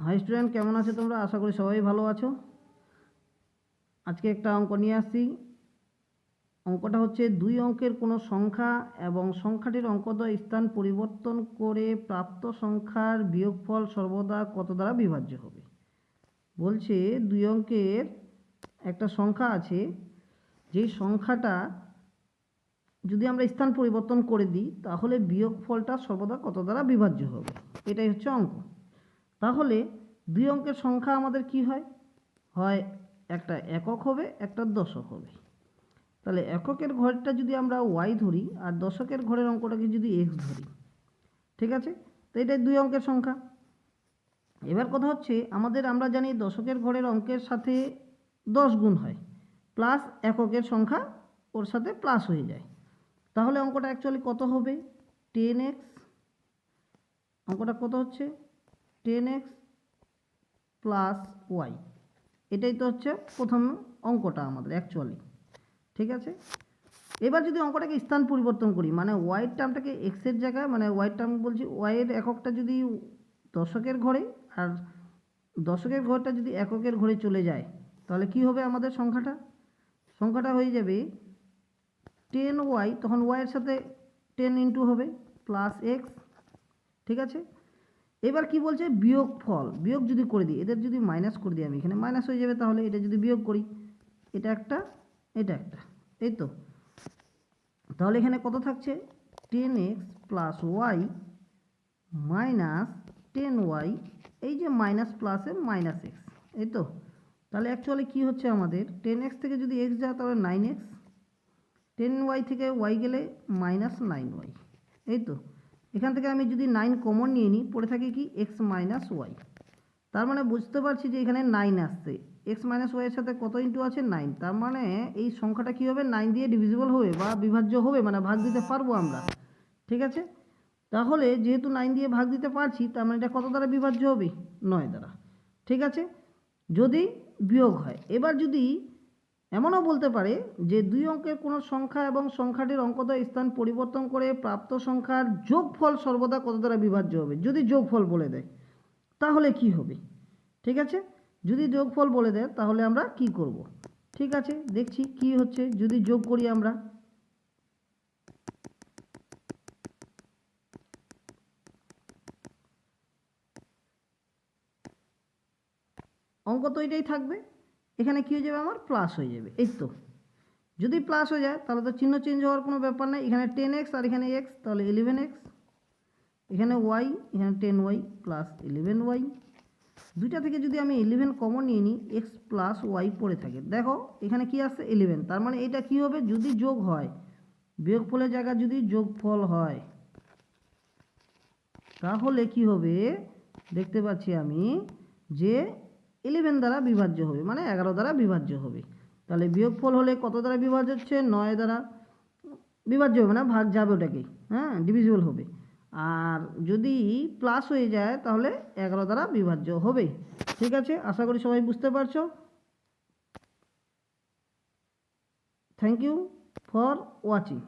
High student, কেমন আছো তোমরা? আশা করি সবাই ভালো আছো। আজকে একটা অঙ্ক নিয়ে আসছি। অঙ্কটা হচ্ছে 2 অঙ্কের কোনো সংখ্যা এবং সংখ্যাটির অঙ্কদ্বয় স্থান পরিবর্তন করে প্রাপ্ত সংখ্যার বিয়োগফল সর্বদা কত দ্বারা বিভাজ্য হবে। বলছে 2 অঙ্কের একটা সংখ্যা আছে, যেই সংখ্যাটা যদি আমরা স্থান পরিবর্তন করে দিই তাহলে বিয়োগফলটা সর্বদা কত দ্বারা বিভাজ্য হবে, এটাই হচ্ছে অঙ্ক। তাহলে 2 অঙ্কের সংখ্যা আমাদের কি হয়? হয় একটা একক হবে, একটা দশক হবে। তাহলে এককের ঘরটা যদি আমরা ওয়াই ধরি আর দশকের ঘরের অঙ্কটাকে যদি এক্স ধরি, ঠিক আছে? তো এটাই 2 অঙ্কের সংখ্যা। এবার কথা হচ্ছে আমরা জানি দশকের ঘরের অঙ্কের সাথে 10 গুণ হয়, প্লাস এককের সংখ্যা ওর সাথে প্লাস হয়ে যায়। তাহলে অঙ্কটা অ্যাকচুয়ালি কত হবে? 10x। অঙ্কটা কত হচ্ছে? 10x plus Y. এটাই তো হচ্ছে প্রথম অঙ্কটা আমাদের অ্যাকচুয়ালি, ঠিক আছে? এবার যদি অঙ্কটাকে স্থান পরিবর্তন করি, মানে ওয়াই টার্মটাকে এক্সের জায়গায়, মানে ওয়াই টার্ম বলছি, ওয়াইয়ের এককটা যদি দশকের ঘরে আর দশকের ঘরটা যদি এককের ঘরে চলে যায়, তাহলে কি হবে আমাদের সংখ্যাটা হয়ে যাবে 10y। তখন ওয়াইয়ের সাথে 10 ইন্টু হবে প্লাস এক্স, ঠিক আছে? এবার কি বলছে? বিয়োগফল। বিয়োগ যদি করে দিই, এদের যদি মাইনাস করে দিই, আমি এখানে মাইনাস হয়ে যাবে। তাহলে এটা যদি বিয়োগ করি, এটা একটা, এটা একটা, এই তো। তাহলে এখানে কত থাকছে? 10x plus Y minus 10y। এই যে মাইনাস প্লাসে মাইনাস এক্স, এই তো। তাহলে অ্যাকচুয়ালি কী হচ্ছে আমাদের? 10x থেকে যদি এক্স যায় তাহলে 9x, 10y থেকে ওয়াই গেলে মাইনাস 9y, এই তো। এখান থেকে আমি যদি 9 কমন নিয়ে নিই, পড়ে থাকে কি? X minus y. তার মানে বুঝতে পারছি যে এখানে 9 আসছে। এক্স মাইনাস ওয়াইয়ের সাথে কত ইন্টু আছে? 9। তার মানে এই সংখ্যাটা কী হবে? 9 দিয়ে ডিভিজিবল হবে বা বিভাজ্য হবে, মানে ভাগ দিতে পারবো আমরা, ঠিক আছে? তাহলে যেহেতু 9 দিয়ে ভাগ দিতে পারছি, তার মানে এটা কত দ্বারা বিভাজ্য হবে? 9 দ্বারা, ঠিক আছে? যদি বিয়োগ হয়। এবার যদি এমনও বলতে পারে যে 2 অঙ্কের কোনো সংখ্যা এবং সংখ্যাটির অঙ্কদ্বয় স্থান পরিবর্তন করে প্রাপ্ত সংখ্যার যোগফল সর্বদা কত দ্বারা বিভাজ্য হবে। যদি যোগফল বলে দেয় তাহলে কি হবে, ঠিক আছে? যদি যোগফল বলে দেয় তাহলে আমরা কি করব? ঠিক আছে, দেখছি কি হচ্ছে। যদি যোগ করি আমরা, অঙ্ক তো এটাই থাকবে। এখানে কি হয়ে যাবে? আমার প্লাস হয়ে যাবে, এই তো। যদি প্লাস হয়ে যায় তাহলে তো চিহ্ন চেঞ্জ হওয়ার কোনো ব্যাপার নেই। এখানে 10x আর এখানে এক্স, তাহলে 11x। এখানে ওয়াই, এখানে 10y প্লাস 11y। দুইটা থেকে যদি আমি 11 কমন নিয়ে নিই, এক্স প্লাস ওয়াই পড়ে থাকে। দেখো এখানে কি আসছে? 11। তার মানে এটা কি হবে? যদি যোগ হয়, বিয়োগফলের জায়গায় যদি যোগফল হয়, তাহলে কি হবে? দেখতে পাচ্ছি আমি যে 11 দ্বারা বিভাজ্য হবে, মানে 11 দ্বারা বিভাজ্য হবে। তাহলে বিয়োগফল হলে কত দ্বারা বিভাজ্য হচ্ছে? 9 দ্বারা বিভাজ্য হবে, না ভাগ যাবে ওটাকেই, হ্যাঁ, ডিভিজিবল হবে। আর যদি প্লাস হয়ে যায় তাহলে 11 দ্বারা বিভাজ্য হবে, ঠিক আছে? আশা করি সবাই বুঝতে পারছো। Thank you for watching.